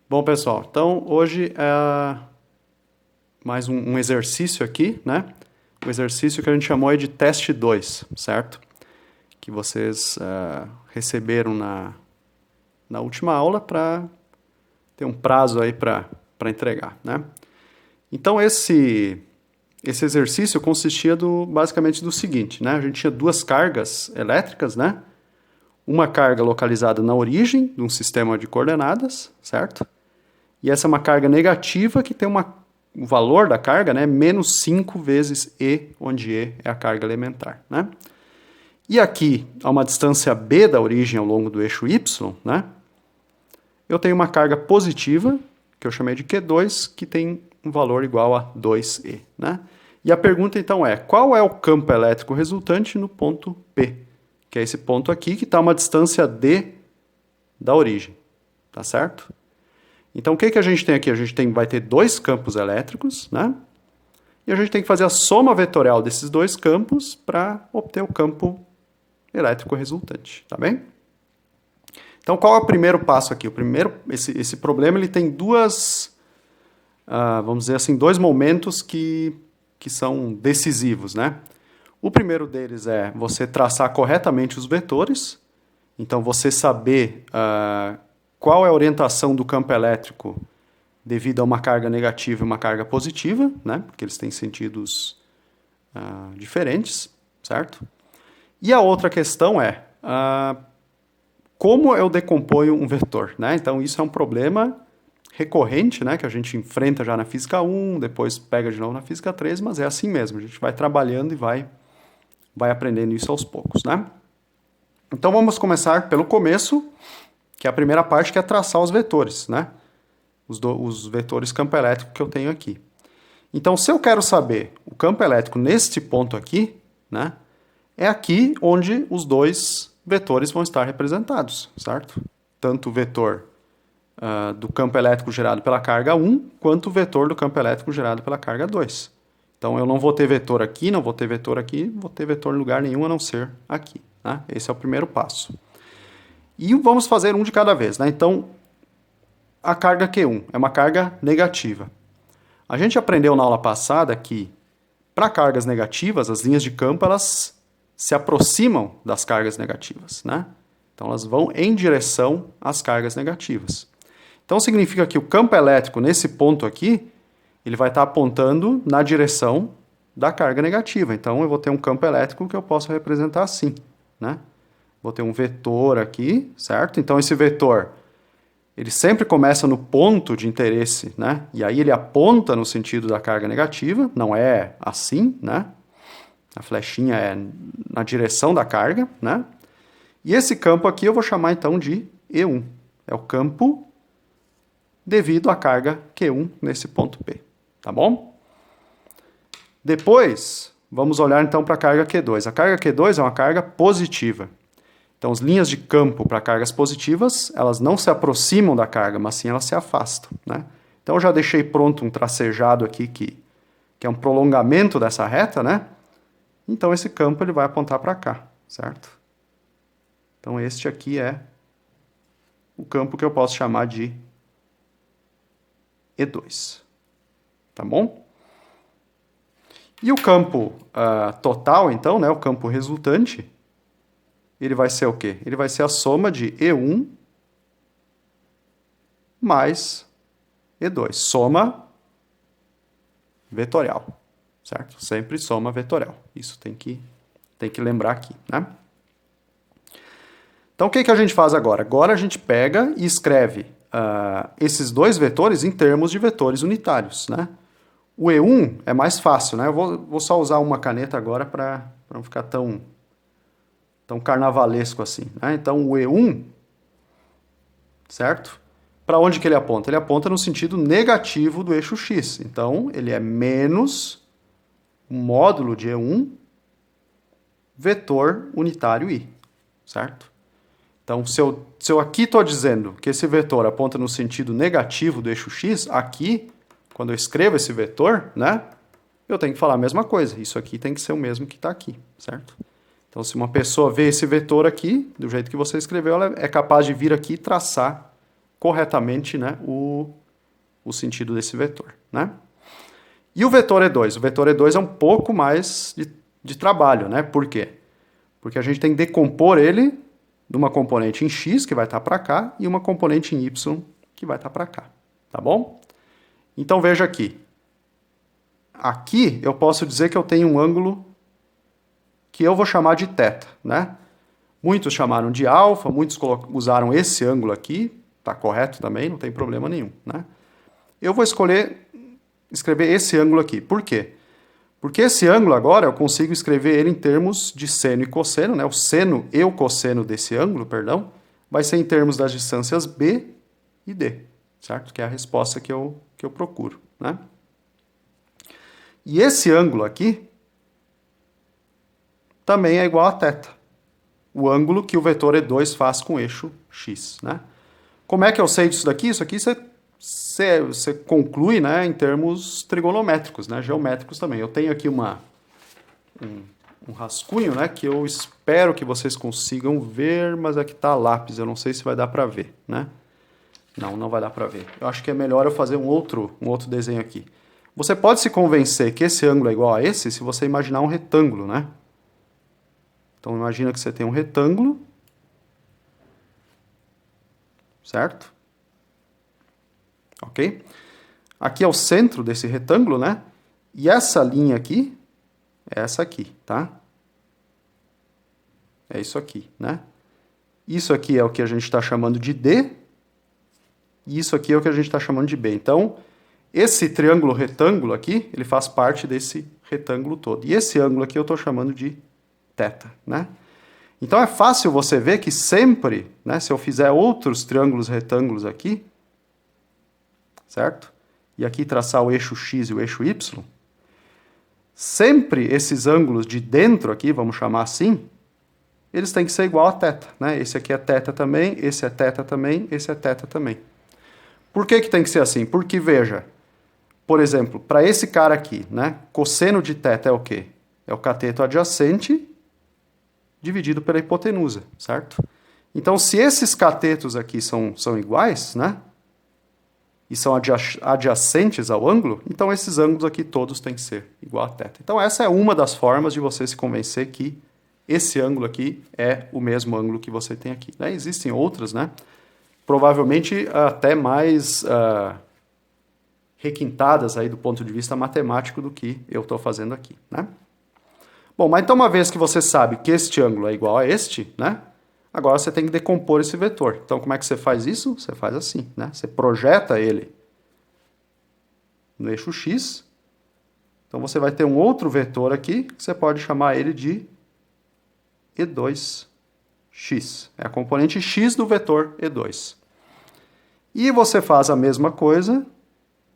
Bom, pessoal, então hoje é mais um exercício aqui, né? O exercício que a gente chamou aí de teste 2, certo? Que vocês receberam na última aula para ter um prazo aí para entregar, né? Então esse exercício consistia basicamente do seguinte, né? A gente tinha duas cargas elétricas, né? Uma carga localizada na origem de um sistema de coordenadas, certo? E essa é uma carga negativa que tem o valor da carga, né, menos 5 vezes E, onde E é a carga elementar, né? E aqui, a uma distância B da origem ao longo do eixo Y, né, eu tenho uma carga positiva, que eu chamei de Q2, que tem um valor igual a 2E, né? E a pergunta então é, qual é o campo elétrico resultante no ponto P? Que é esse ponto aqui que está a uma distância D da origem, tá certo? Então, o que a gente tem aqui? A gente vai ter dois campos elétricos, né? E a gente tem que fazer a soma vetorial desses dois campos para obter o campo elétrico resultante, tá bem? Então, qual é o primeiro passo aqui? Esse problema ele tem vamos dizer assim, dois momentos que são decisivos, né? O primeiro deles é você traçar corretamente os vetores. Então, você saber qual é a orientação do campo elétrico devido a uma carga negativa e uma carga positiva, né? Porque eles têm sentidos diferentes, certo? E a outra questão é como eu decomponho um vetor, né? Então, isso é um problema recorrente, né? Que a gente enfrenta já na Física 1, depois pega de novo na Física 3, mas é assim mesmo. A gente vai trabalhando e vai aprendendo isso aos poucos, né? Então, vamos começar pelo começo, que é a primeira parte, que é traçar os vetores, né? Os vetores campo elétrico que eu tenho aqui. Então, se eu quero saber o campo elétrico neste ponto aqui, né? É aqui onde os dois vetores vão estar representados, certo? Tanto o vetor do campo elétrico gerado pela carga 1, quanto o vetor do campo elétrico gerado pela carga 2. Então, eu não vou ter vetor aqui, não vou ter vetor aqui, não vou ter vetor em lugar nenhum a não ser aqui, né? Esse é o primeiro passo. E vamos fazer um de cada vez, né? Então, a carga Q1 é uma carga negativa. A gente aprendeu na aula passada que, para cargas negativas, as linhas de campo elas se aproximam das cargas negativas, né? Então, elas vão em direção às cargas negativas. Então, significa que o campo elétrico, nesse ponto aqui, ele vai estar apontando na direção da carga negativa. Então, eu vou ter um campo elétrico que eu posso representar assim, né? Vou ter um vetor aqui, certo? Então, esse vetor, ele sempre começa no ponto de interesse, né? E aí ele aponta no sentido da carga negativa, não é assim, né? A flechinha é na direção da carga, né? E esse campo aqui eu vou chamar então de E1. É o campo devido à carga Q1 nesse ponto P, tá bom? Depois, vamos olhar então para a carga Q2. A carga Q2 é uma carga positiva. Então, as linhas de campo para cargas positivas, elas não se aproximam da carga, mas sim elas se afastam, né? Então, eu já deixei pronto um tracejado aqui que é um prolongamento dessa reta, né? Então, esse campo ele vai apontar para cá, certo? Então, este aqui é o campo que eu posso chamar de E2, tá bom? E o campo total, então, né? O campo resultante, ele vai ser o quê? Ele vai ser a soma de E1 mais E2. Soma vetorial, certo? Sempre soma vetorial. Isso tem que lembrar aqui, né? Então, o que a gente faz agora? Agora a gente pega e escreve esses dois vetores em termos de vetores unitários, né? O E1 é mais fácil, né? Eu vou só usar uma caneta agora para não ficar tão carnavalesco assim, né? Então, o E1, certo? Para onde que ele aponta? Ele aponta no sentido negativo do eixo X. Então, ele é menos o módulo de E1 vetor unitário I, certo? Então, se eu aqui estou dizendo que esse vetor aponta no sentido negativo do eixo X, aqui, quando eu escrevo esse vetor, né? Eu tenho que falar a mesma coisa. Isso aqui tem que ser o mesmo que está aqui, certo? Então, se uma pessoa vê esse vetor aqui, do jeito que você escreveu, ela é capaz de vir aqui e traçar corretamente, né, o sentido desse vetor, né? E o vetor E2? O vetor E2 é um pouco mais de trabalho, né? Por quê? Porque a gente tem que decompor ele de uma componente em x, que vai estar para cá, e uma componente em y, que vai estar para cá, tá bom? Então veja aqui. Aqui eu posso dizer que eu tenho um ângulo que eu vou chamar de θ, né? Muitos chamaram de alfa, muitos usaram esse ângulo aqui, tá correto também, não tem problema nenhum, né? Eu vou escrever esse ângulo aqui. Por quê? Porque esse ângulo agora eu consigo escrever ele em termos de seno e cosseno, né? O seno e o cosseno desse ângulo, perdão, vai ser em termos das distâncias B e D, certo? Que é a resposta que eu procuro, né? E esse ângulo aqui também é igual a θ, o ângulo que o vetor E2 faz com o eixo x, né? Como é que eu sei disso daqui? Isso aqui você conclui, né, em termos trigonométricos, né, geométricos também. Eu tenho aqui um rascunho, né, que eu espero que vocês consigam ver, mas aqui está lápis, eu não sei se vai dar para ver, né? Não vai dar para ver. Eu acho que é melhor eu fazer um outro desenho aqui. Você pode se convencer que esse ângulo é igual a esse se você imaginar um retângulo, né? Então imagina que você tem um retângulo, certo? Ok? Aqui é o centro desse retângulo, né? E essa linha aqui é essa aqui, tá? É isso aqui, né? Isso aqui é o que a gente está chamando de D, e isso aqui é o que a gente está chamando de B. Então, esse triângulo retângulo aqui, ele faz parte desse retângulo todo. E esse ângulo aqui eu estou chamando de θ, né? Então é fácil você ver que sempre, né, se eu fizer outros triângulos retângulos aqui, certo? E aqui traçar o eixo x e o eixo y, sempre esses ângulos de dentro aqui, vamos chamar assim, eles têm que ser igual a θ, né? Esse aqui é θ também, esse é θ também, esse é θ também. Por que tem que ser assim? Porque, veja, por exemplo, para esse cara aqui, né, cosseno de θ é o quê? É o cateto adjacente dividido pela hipotenusa, certo? Então, se esses catetos aqui são iguais, né, e são adjacentes ao ângulo, então esses ângulos aqui todos têm que ser igual a θ. Então, essa é uma das formas de você se convencer que esse ângulo aqui é o mesmo ângulo que você tem aqui, né? Existem outras, né? Provavelmente até mais requintadas aí do ponto de vista matemático do que eu estou fazendo aqui, né? Bom, mas então uma vez que você sabe que este ângulo é igual a este, né? Agora você tem que decompor esse vetor. Então como é que você faz isso? Você faz assim, né? Você projeta ele no eixo x. Então você vai ter um outro vetor aqui, que você pode chamar ele de E2x. É a componente x do vetor E2. E você faz a mesma coisa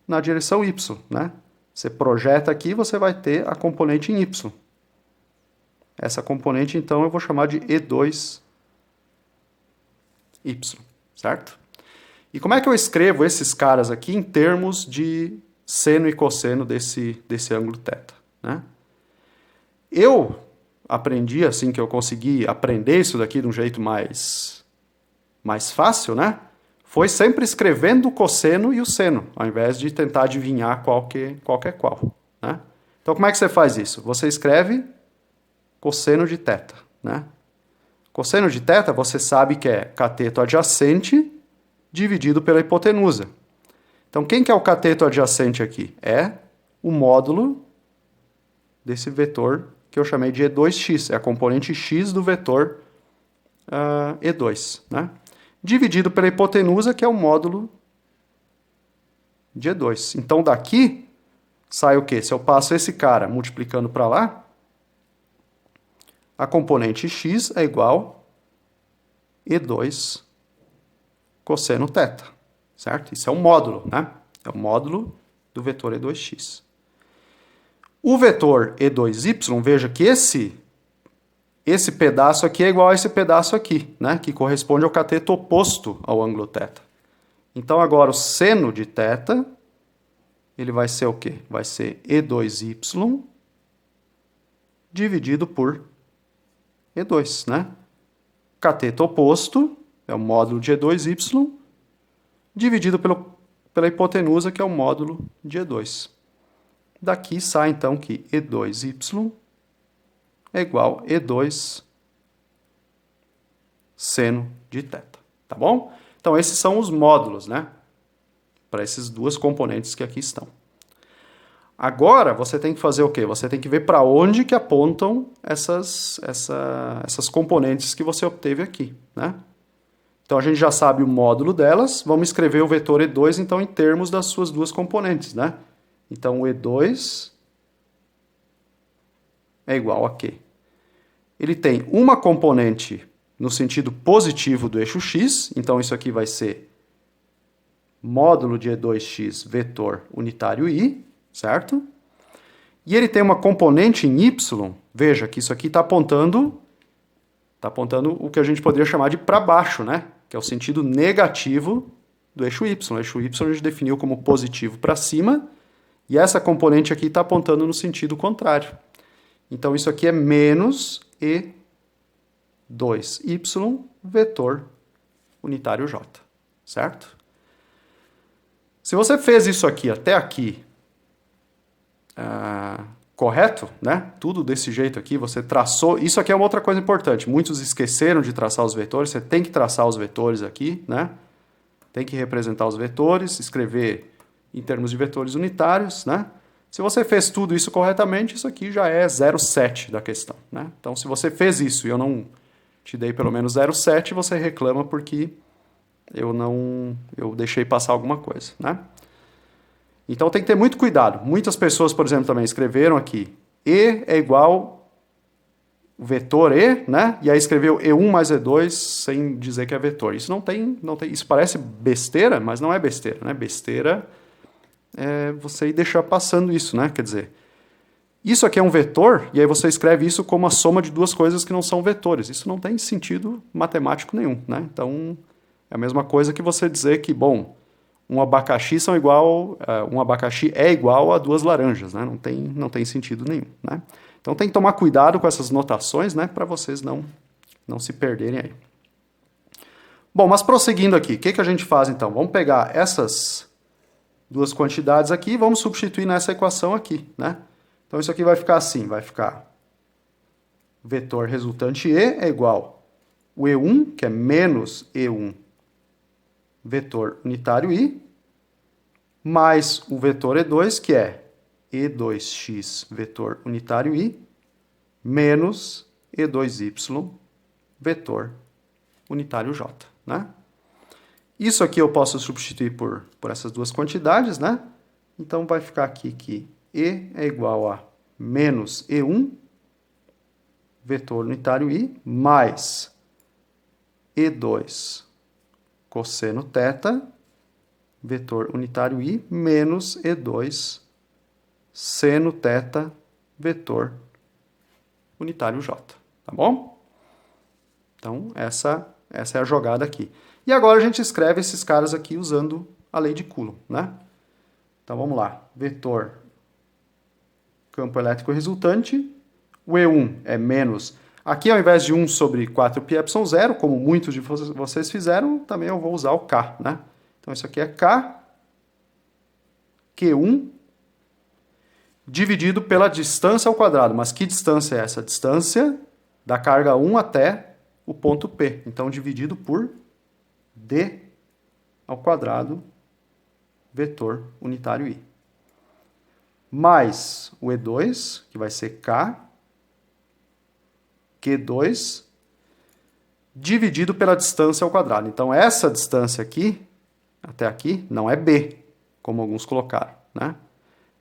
na direção y, né? Você projeta aqui, você vai ter a componente em y. Essa componente, então, eu vou chamar de E2y, certo? E como é que eu escrevo esses caras aqui em termos de seno e cosseno desse ângulo θ, né? Eu aprendi, assim que eu consegui aprender isso daqui de um jeito mais fácil, né? Foi sempre escrevendo o cosseno e o seno, ao invés de tentar adivinhar qual é qual, né? Então, como é que você faz isso? Você escreve cosseno de θ, né? Cosseno de θ, você sabe que é cateto adjacente dividido pela hipotenusa. Então, quem que é o cateto adjacente aqui? É o módulo desse vetor que eu chamei de E2x, é a componente x do vetor E2, né? Dividido pela hipotenusa, que é o módulo de E2. Então, daqui sai o quê? Se eu passo esse cara multiplicando para lá, a componente x é igual a E2 cosseno θ, certo? Isso é um módulo, né? É o módulo do vetor E2x. O vetor E2y, veja que esse pedaço aqui é igual a esse pedaço aqui, né? Que corresponde ao cateto oposto ao ângulo θ. Então, agora, o seno de θ, ele vai ser o quê? Vai ser E2y dividido por E2, né? Cateto oposto é o módulo de E2y dividido pela hipotenusa, que é o módulo de E2. Daqui sai, então, que E2y é igual a E2 seno de θ. Tá bom? Então, esses são os módulos, né? Para essas duas componentes que aqui estão. Agora, você tem que fazer o quê? Você tem que ver para onde que apontam essas componentes que você obteve aqui, né? Então, a gente já sabe o módulo delas. Vamos escrever o vetor E2, então, em termos das suas duas componentes, né? Então, o E2 é igual a quê? Ele tem uma componente no sentido positivo do eixo x, então isso aqui vai ser módulo de E2x vetor unitário i, certo? E ele tem uma componente em y, veja que isso aqui está apontando o que a gente poderia chamar de para baixo, né? Que é o sentido negativo do eixo y. O eixo y a gente definiu como positivo para cima, e essa componente aqui está apontando no sentido contrário. Então, isso aqui é menos E2y vetor unitário j, certo? Se você fez isso aqui até aqui correto, né? Tudo desse jeito aqui, você traçou... Isso aqui é uma outra coisa importante. Muitos esqueceram de traçar os vetores. Você tem que traçar os vetores aqui, né? Tem que representar os vetores, escrever em termos de vetores unitários, né? Se você fez tudo isso corretamente, isso aqui já é 0,7 da questão, né? Então, se você fez isso e eu não te dei pelo menos 0,7, você reclama porque eu deixei passar alguma coisa, né? Então, tem que ter muito cuidado. Muitas pessoas, por exemplo, também escreveram aqui E é igual vetor E, né? E aí escreveu E1 mais E2 sem dizer que é vetor. Isso não tem, isso parece besteira, mas não é besteira, né? Besteira é você ir deixar passando isso, né? Quer dizer, isso aqui é um vetor, e aí você escreve isso como a soma de duas coisas que não são vetores. Isso não tem sentido matemático nenhum, né? Então, é a mesma coisa que você dizer que, bom, um abacaxi é igual a duas laranjas, né? Não tem sentido nenhum, né? Então tem que tomar cuidado com essas notações, né? Para vocês não se perderem aí. Bom, mas prosseguindo aqui, o que a gente faz então? Vamos pegar essas duas quantidades aqui e vamos substituir nessa equação aqui, né? Então isso aqui vai ficar assim, vai ficar vetor resultante E é igual o E1, que é menos E1 vetor unitário i, mais o vetor E2, que é E2x vetor unitário i, menos E2y vetor unitário j, né? Isso aqui eu posso substituir por essas duas quantidades, né? Então vai ficar aqui que E é igual a menos E1 vetor unitário i, mais E2 cosseno θ, vetor unitário i, menos E2 seno θ, vetor unitário j. Tá bom? Então, essa é a jogada aqui. E agora a gente escreve esses caras aqui usando a lei de Coulomb, né? Então, vamos lá. Vetor campo elétrico resultante. O E1 é menos... Aqui, ao invés de 1 sobre 4πε 0, como muitos de vocês fizeram, também eu vou usar o K, né? Então, isso aqui é K, Q1, dividido pela distância ao quadrado. Mas que distância é essa? Distância da carga 1 até o ponto P. Então, dividido por D ao quadrado, vetor unitário I. Mais o E2, que vai ser K, Q2, dividido pela distância ao quadrado. Então, essa distância aqui, até aqui, não é B, como alguns colocaram, né?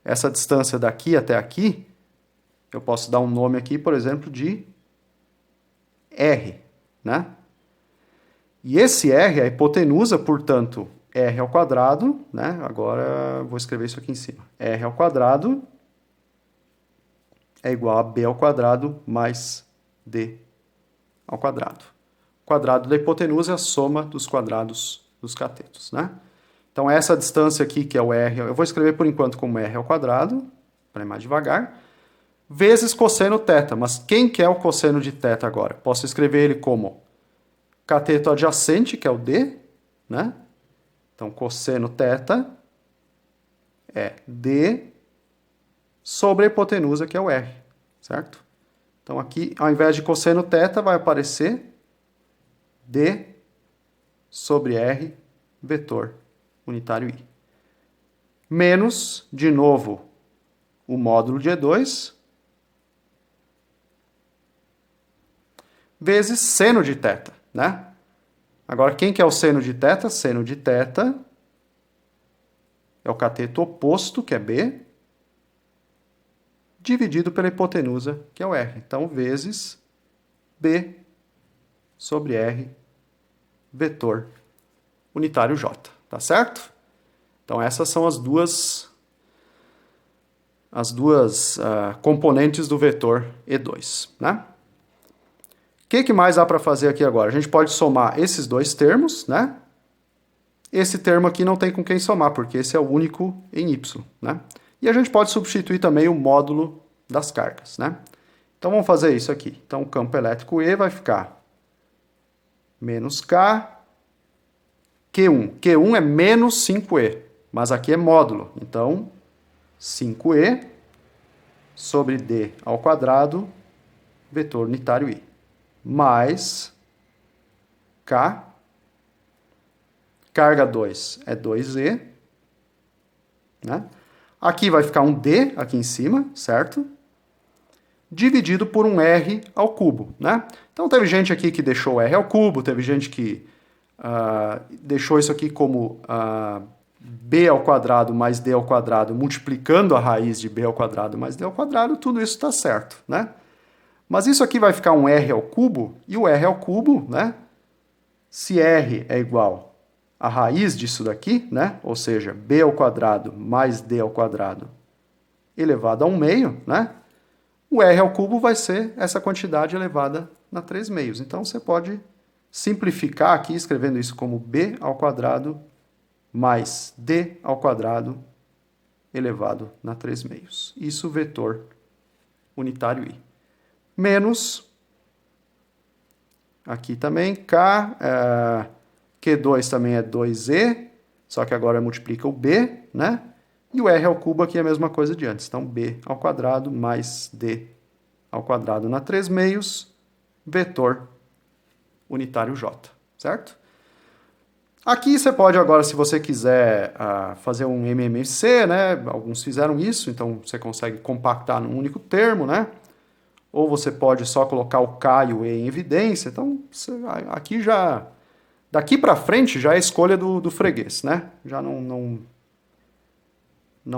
Essa distância daqui até aqui, eu posso dar um nome aqui, por exemplo, de R, né? E esse R é a hipotenusa, portanto, R ao quadrado, né? Agora vou escrever isso aqui em cima. R ao quadrado é igual a B ao quadrado mais D ao quadrado. O quadrado da hipotenusa é a soma dos quadrados dos catetos, né? Então, essa distância aqui, que é o R, eu vou escrever por enquanto como R ao quadrado, para ir mais devagar, vezes cosseno θ. Mas quem que é o cosseno de θ agora? Posso escrever ele como cateto adjacente, que é o D, né? Então, cosseno θ é D sobre a hipotenusa, que é o R, certo? Então, aqui, ao invés de cosseno θ, vai aparecer D sobre R, vetor unitário I. Menos, de novo, o módulo de E2, vezes seno de θ, né? Agora, quem que é o seno de θ? Seno de θ é o cateto oposto, que é B, dividido pela hipotenusa, que é o R. Então, vezes B sobre R, vetor unitário J. Tá certo? Então, essas são as duas componentes do vetor E2, né? O que mais dá para fazer aqui agora? A gente pode somar esses dois termos, né? Esse termo aqui não tem com quem somar, porque esse é o único em Y, né? E a gente pode substituir também o módulo das cargas, né? Então, vamos fazer isso aqui. Então, o campo elétrico E vai ficar menos K, Q1. Q1 é menos 5E, mas aqui é módulo. Então, 5E sobre D ao quadrado, vetor unitário I. Mais K, carga 2 é 2E, né? Aqui vai ficar um D aqui em cima, certo? Dividido por um R ao cubo, né? Então, teve gente aqui que deixou R ao cubo, teve gente que deixou isso aqui como B ao quadrado mais D ao quadrado, multiplicando a raiz de B ao quadrado mais D ao quadrado, tudo isso está certo, né? Mas isso aqui vai ficar um R ao cubo, e o R ao cubo, né? Se R é igual a raiz disso daqui, né? Ou seja, B ao quadrado mais D ao quadrado elevado a 1/2, né? O R ao cubo vai ser essa quantidade elevada a 3/2. Então, você pode simplificar aqui, escrevendo isso como B ao quadrado mais D ao quadrado elevado a 3/2. Isso vetor unitário I. Menos, aqui também, Q2 também é 2E, só que agora multiplica o B, né? E o R ao cubo aqui é a mesma coisa de antes. Então, B ao quadrado mais D ao quadrado na 3/2, vetor unitário J, certo? Aqui você pode agora, se você quiser fazer um MMC, né? Alguns fizeram isso, então você consegue compactar num único termo, né? Ou você pode só colocar o K e o E em evidência. Então, aqui já... Daqui para frente já é a escolha do freguês, né? Já não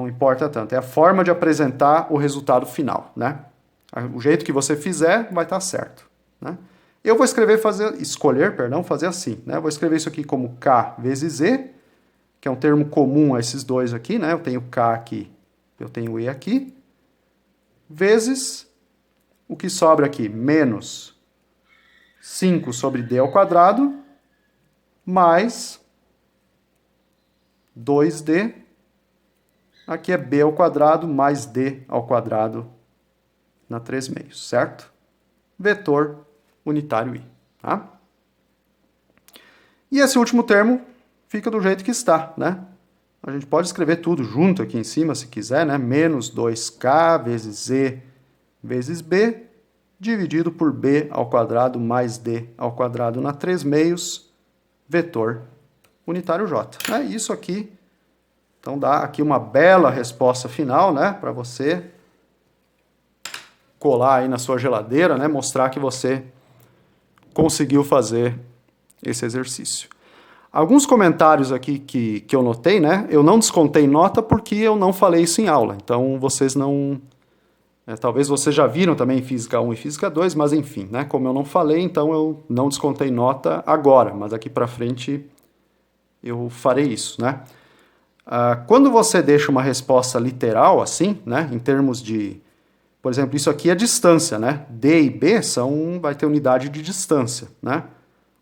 importa tanto. É a forma de apresentar o resultado final, né? O jeito que você fizer vai estar certo, né? Eu vou escolher fazer assim, né? Eu vou escrever isso aqui como K vezes E, que é um termo comum a esses dois aqui, né? Eu tenho K aqui, eu tenho E aqui, vezes o que sobra aqui, menos 5 sobre D ao quadrado, mais 2D, aqui é B ao quadrado mais D ao quadrado na 3/2, certo? Vetor unitário I, tá? E esse último termo fica do jeito que está, né? A gente pode escrever tudo junto aqui em cima, se quiser, né? Menos 2K vezes E vezes B, dividido por B ao quadrado mais D ao quadrado na 3/2, vetor unitário J. É isso aqui. Então, dá aqui uma bela resposta final, né? Para você colar aí na sua geladeira, né? Mostrar que você conseguiu fazer esse exercício. Alguns comentários aqui que eu notei, né? Eu não descontei nota porque eu não falei isso em aula. Então, vocês não... talvez vocês já viram também em Física 1 e Física 2, mas enfim, né? Como eu não falei, então eu não descontei nota agora, mas daqui para frente eu farei isso, né? Quando você deixa uma resposta literal, assim, né? Em termos de... Por exemplo, isso aqui é distância, né? D e B vai ter unidade de distância, né?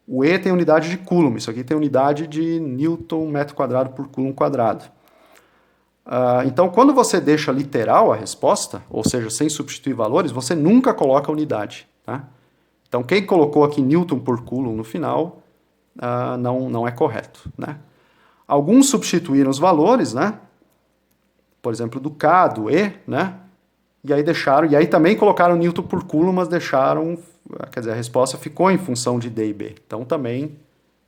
O E tem unidade de Coulomb, isso aqui tem unidade de Newton metro quadrado por Coulomb quadrado. Então, quando você deixa literal a resposta, ou seja, sem substituir valores, você nunca coloca unidade, tá? Então, quem colocou aqui Newton por Coulomb no final, não é correto, né? Alguns substituíram os valores, né? Por exemplo, do K, do E, né? E aí também colocaram Newton por Coulomb, mas deixaram, quer dizer, a resposta ficou em função de D e B. Então também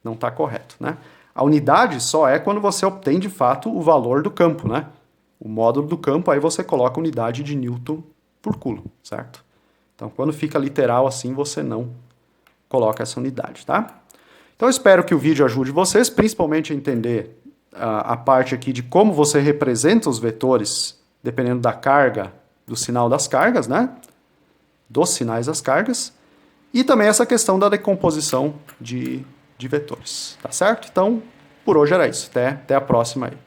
não está correto, né? A unidade só é quando você obtém de fato o valor do campo, né? O módulo do campo, aí você coloca a unidade de Newton por Coulomb, certo? Então quando fica literal assim, você não coloca essa unidade, tá? Então eu espero que o vídeo ajude vocês, principalmente a entender a parte aqui de como você representa os vetores, dependendo da carga, do sinal das cargas, né? Dos sinais das cargas. E também essa questão da decomposição de vetores, tá certo? Então, por hoje era isso. Até a próxima aí.